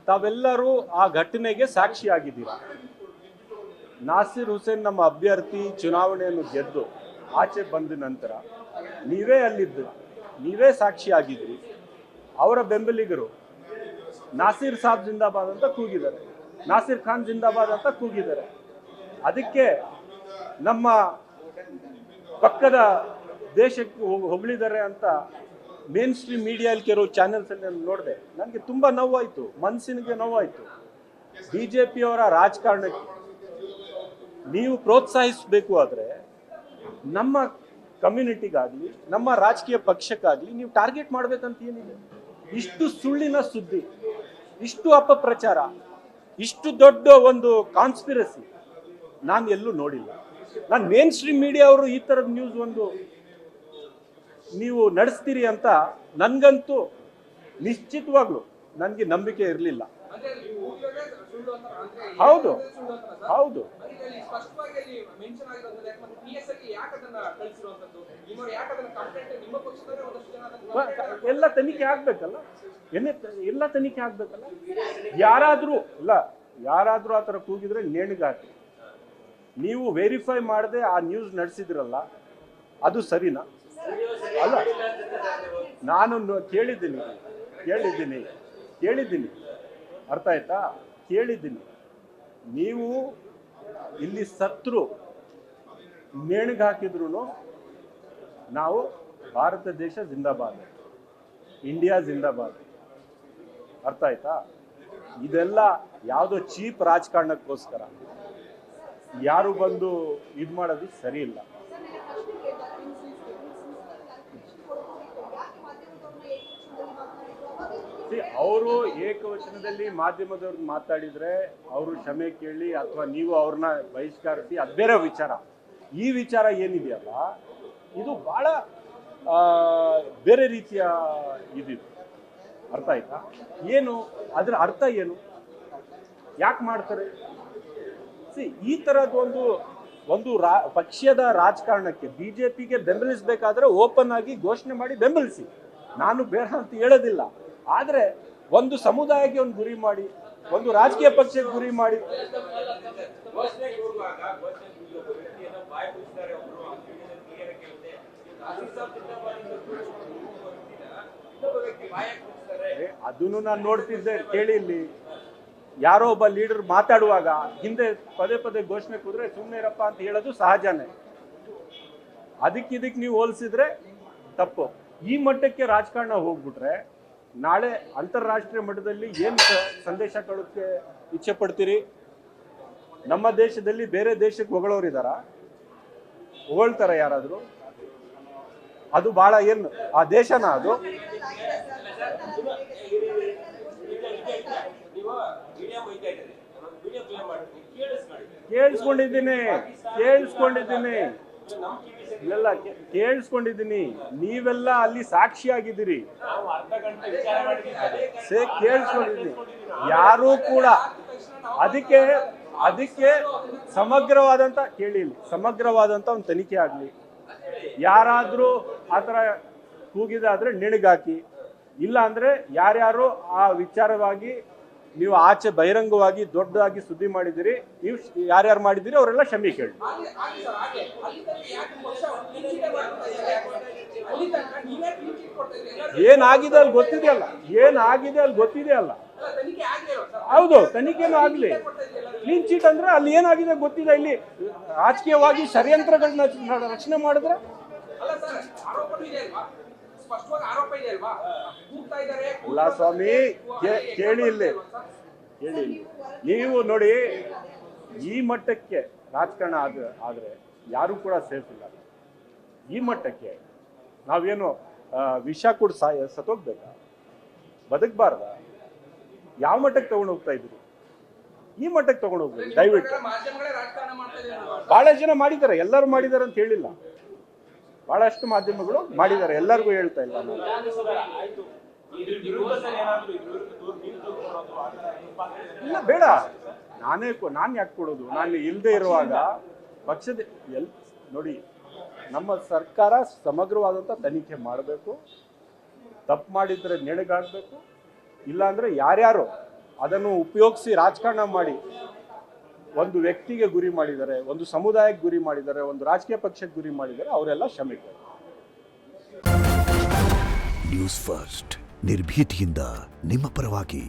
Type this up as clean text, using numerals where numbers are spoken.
ತಾವೆಲ್ಲರೂ ಆ ಘಟನೆಗೆ ಸಾಕ್ಷಿಯಾಗಿದ್ದೀರಾ. ನಾಸಿರ್ ಹುಸೇನ್ ನಮ್ಮ ಅಭ್ಯರ್ಥಿ ಚುನಾವಣೆಯನ್ನು ಗೆದ್ದು ಆಚೆ ಬಂದ ನಂತರ ನೀವೇ ಅಲ್ಲಿದ್ದು, ನೀವೇ ಸಾಕ್ಷಿಯಾಗಿದ್ರಿ. ಅವರ ಬೆಂಬಲಿಗರು ನಾಸಿರ್ ಸಾಬ್ ಜಿಂದಾಬಾದ್ ಅಂತ ಕೂಗಿದ್ದಾರೆ, ನಾಸಿರ್ ಖಾನ್ ಜಿಂದಾಬಾದ್ ಅಂತ ಕೂಗಿದ್ದಾರೆ. ಅದಕ್ಕೆ ನಮ್ಮ ಪಕ್ಕದ ದೇಶಕ್ಕೆ ಹೊಗಳಿದ್ದಾರೆ ಅಂತ ಮೇನ್ ಸ್ಟ್ರೀಮ್ ಮೀಡಿಯಾದಲ್ಲಿ ಕೆಲವು ಚಾನೆಲ್ಸ್ ಅಲ್ಲಿ ನೋಡಿದೆ. ನನಗೆ ತುಂಬ ನೋವಾಯಿತು, ಮನಸ್ಸಿನಿಗೆ ನೋವಾಯಿತು. ಬಿಜೆಪಿಯವರ ರಾಜಕಾರಣಕ್ಕೆ ನೀವು ಪ್ರೋತ್ಸಾಹಿಸಬೇಕು ಆದರೆ ನಮ್ಮ ಕಮ್ಯುನಿಟಿಗಾಗಲಿ ನಮ್ಮ ರಾಜಕೀಯ ಪಕ್ಷಕ್ಕಾಗಲಿ ನೀವು ಟಾರ್ಗೆಟ್ ಮಾಡಬೇಕಂತ ಏನಿದೆ? ಇಷ್ಟು ಸುಳ್ಳಿನ ಸುದ್ದಿ, ಇಷ್ಟು ಅಪಪ್ರಚಾರ, ಇಷ್ಟು ದೊಡ್ಡ ಒಂದು ಕಾನ್ಸ್ಪಿರಸಿ ನಾನು ಎಲ್ಲೂ ನೋಡಿಲ್ಲ. ನಾನು ಮೇನ್ ಸ್ಟ್ರೀಮ್ ಮೀಡಿಯಾ ಅವರು ಈ ಥರದ ನ್ಯೂಸ್ ಒಂದು ನೀವು ನಡೆಸ್ತೀರಿ ಅಂತ ನನಗಂತೂ ನಿಶ್ಚಿತವಾಗ್ಲೂ ನನಗೆ ನಂಬಿಕೆ ಇರಲಿಲ್ಲ. ಹೌದು ಹೌದು, ಎಲ್ಲ ತನಿಖೆ ಆಗ್ಬೇಕಲ್ಲ, ಎಲ್ಲ ತನಿಖೆ ಆಗ್ಬೇಕಲ್ಲ. ಯಾರಾದ್ರೂ ಆ ಥರ ಕೂಗಿದ್ರೆ ನೇಣಿಗಾಕಿ. ನೀವು ವೆರಿಫೈ ಮಾಡದೆ ಆ ನ್ಯೂಸ್ ನಡೆಸಿದ್ರಲ್ಲ, ಅದು ಸರಿನಾ? ಅಲ್ಲ, ನಾನು ಕೇಳಿದ್ದೀನಿ, ಅರ್ಥ ಆಯ್ತಾ? ಕೇಳಿದ್ದೀನಿ. ನೀವು ಇಲ್ಲಿ ಸತ್ರು ನೇಣಿಗೆ ಹಾಕಿದ್ರು ನಾವು ಭಾರತ ದೇಶ ಜಿಂದಾಬಾದ್, ಇಂಡಿಯಾ ಜಿಂದಾಬಾದ್, ಅರ್ಥ ಆಯ್ತಾ? ಇದೆಲ್ಲ ಯಾವುದೋ ಚೀಪ್ ರಾಜಕಾರಣಕ್ಕೋಸ್ಕರ ಯಾರು ಬಂದು ಇದು ಮಾಡೋದು ಸರಿ ಇಲ್ಲ. ಅವರು ಏಕವಚನದಲ್ಲಿ ಮಾಧ್ಯಮದವ್ರಿಗೆ ಮಾತಾಡಿದ್ರೆ ಅವರು ಕ್ಷಮೆ ಕೇಳಿ ಅಥವಾ ನೀವು ಅವ್ರನ್ನ ಬಹಿಷ್ಕರಿಸಿ, ಅದು ಬೇರೆ ವಿಚಾರ. ಈ ವಿಚಾರ ಏನಿದೆಯಲ್ಲ, ಇದು ಬಹಳ ಬೇರೆ ರೀತಿಯ ಇದಿದೆ, ಅರ್ಥ ಆಯ್ತಾ? ಏನು ಅದರ ಅರ್ಥ ಏನು? ಯಾಕೆ ಮಾಡ್ತಾರೆ? ಈ ತರದ್ ಒಂದು ಪಕ್ಷದ ರಾಜಕಾರಣಕ್ಕೆ ಬಿಜೆಪಿಗೆ ಬೆಂಬಲಿಸಬೇಕಾದ್ರೆ ಓಪನ್ ಆಗಿ ಘೋಷಣೆ ಮಾಡಿ ಬೆಂಬಲಿಸಿ, ನಾನು ಬೇಡ ಅಂತ ಹೇಳೋದಿಲ್ಲ. ಆದ್ರೆ ಒಂದು ಸಮುದಾಯಕ್ಕೆ ಒಂದು ಗುರಿ ಮಾಡಿ, ಒಂದು ರಾಜಕೀಯ ಪಕ್ಷಕ್ಕೆ ಗುರಿ ಮಾಡಿ ಅದನ್ನು ನಾನು ನೋಡ್ತಿದ್ದೆ. ಕೇಳಿ, ಇಲ್ಲಿ ಯಾರೋ ಒಬ್ಬ ಲೀಡರ್ ಮಾತಾಡುವಾಗ ಹಿಂದೆ ಪದೇ ಪದೇ ಘೋಷಣೆ ಕೂದ್ರೆ ಸುಮ್ಮನೆ ಇರಪ್ಪ ಅಂತ ಹೇಳೋದು ಸಹಜನೇ. ಅದಕ್ಕೆ ನೀವು ಹೋಲಿಸಿದ್ರೆ ತಪ್ಪು. ಈ ಮಟ್ಟಕ್ಕೆ ರಾಜಕಾರಣ ಹೋಗ್ಬಿಟ್ರೆ ನಾಳೆ ಅಂತಾರಾಷ್ಟ್ರೀಯ ಮಟ್ಟದಲ್ಲಿ ಏನು ಸಂದೇಶ ಕೊಡೋಕ್ಕೆ ಇಚ್ಛೆ ಪಡ್ತೀರಿ? ನಮ್ಮ ದೇಶದಲ್ಲಿ ಬೇರೆ ದೇಶಕ್ಕೆ ಹೊಗಳೋರಿದಾರ? ಹೊಗಳ್ತಾರ ಯಾರಾದರೂ? ಅದು ಬಹಳ ಏನು ಆ ದೇಶನ ಅದು? ಕೇಳಿಸ್ಕೊಂಡಿದ್ದೀನಿ. ನೀವೆಲ್ಲ ಅಲ್ಲಿ ಸಾಕ್ಷಿಯಾಗಿದ್ದೀರಿ, ಕೇಳಿಸ್ಕೊಂಡಿದ್ದೀನಿ. ಯಾರೂ ಕೂಡ ಅದಕ್ಕೆ ಸಮಗ್ರವಾದಂತ ಒಂದು ತನಿಖೆ ಆಗಲಿ. ಯಾರಾದ್ರೂ ಆತರ ಕೂಗಿದಾದ್ರೆ ನೇಣಿಗಾಕಿ, ಇಲ್ಲ ಅಂದ್ರೆ ಯಾರ್ಯಾರು ಆ ವಿಚಾರವಾಗಿ ನೀವು ಆಚೆ ಬಹಿರಂಗವಾಗಿ ದೊಡ್ಡದಾಗಿ ಸುದ್ದಿ ಮಾಡಿದಿರಿ, ನೀವು ಯಾರ್ಯಾರು ಮಾಡಿದಿರಿ ಅವರೆಲ್ಲ ಕ್ಷಮೆ ಕೇಳಿ. ಏನಾಗಿದೆ ಅಲ್ಲಿ ಗೊತ್ತಿದೆಯಲ್ಲ, ಹೌದು, ತನಿಖೆನೂ ಆಗ್ಲಿ. ಕ್ಲೀನ್ ಚೀಟ್ ಅಂದ್ರೆ ಅಲ್ಲಿ ಏನಾಗಿದೆ ಗೊತ್ತಿದೆ. ಇಲ್ಲಿ ರಾಜಕೀಯವಾಗಿ ಷಡ್ಯಂತ್ರಗಳನ್ನ ರಚನೆ ಮಾಡಿದ್ರೆ ಅಲ್ಲ ಸ್ವಾಮಿ, ಕೇಳಿ ಇಲ್ಲಿ ನೀವು ನೋಡಿ, ಈ ಮಟ್ಟಕ್ಕೆ ರಾಜಕಾರಣ ಆದ್ರೆ ಯಾರು ಕೂಡ ಸೇಫ್ ಇಲ್ಲ. ಈ ಮಟ್ಟಕ್ಕೆ ನಾವೇನು ವಿಷ ಕೂಡ ಸತ್ತೋಗ್ಬೇಕಾ? ಬದುಕಬಾರ್ದ? ಯಾವ ಮಟ್ಟಕ್ಕೆ ತಗೊಂಡು ಹೋಗ್ತಾ ಇದ್ರಿ? ಈ ಮಟ್ಟಕ್ಕೆ ತಗೊಂಡು ಹೋಗ್ಬೇಕು ದಯವಿಟ್ಟು. ಬಹಳ ಜನ ಮಾಡಿದ್ದಾರೆ, ಎಲ್ಲರೂ ಮಾಡಿದ್ದಾರೆ ಅಂತ ಹೇಳಿಲ್ಲ, ಬಹಳಷ್ಟು ಮಾಧ್ಯಮಗಳು ಮಾಡಿದ್ದಾರೆ, ಎಲ್ಲರಿಗೂ ಹೇಳ್ತಾ ಇಲ್ಲ ನಾನು. ಇಲ್ಲ, ಬೇಡ, ನಾನು ಯಾಕೆ ಕೊಡೋದು? ನಾನು ಇಲ್ಲದೆ ಇರುವಾಗ ಪಕ್ಷದ ನೋಡಿ, ನಮ್ಮ ಸರ್ಕಾರ ಸಮಗ್ರವಾದಂಥ ತನಿಖೆ ಮಾಡಬೇಕು. ತಪ್ಪು ಮಾಡಿದರೆ ನೆಣಗಾಡಬೇಕು. ಇಲ್ಲಾಂದರೆ ಯಾರ್ಯಾರು ಅದನ್ನು ಉಪಯೋಗಿಸಿ ರಾಜಕಾರಣ ಮಾಡಿ ಒಂದು ವ್ಯಕ್ತಿಗೆ ಗುರಿ ಮಾಡಿದ್ದಾರೆ, ಒಂದು ಸಮುದಾಯಕ್ಕೆ ಗುರಿ ಮಾಡಿದ್ದಾರೆ, ಒಂದು ರಾಜಕೀಯ ಪಕ್ಷಕ್ಕೆ ಗುರಿ ಮಾಡಿದ್ದಾರೆ, ಅವರೆಲ್ಲ ಕ್ಷಮಿತಾರೆ. ನ್ಯೂಸ್ ಫಸ್ಟ್ ನಿರ್ಭೀತಿಯಿಂದ ನಿಮ್ಮ ಪರವಾಗಿ.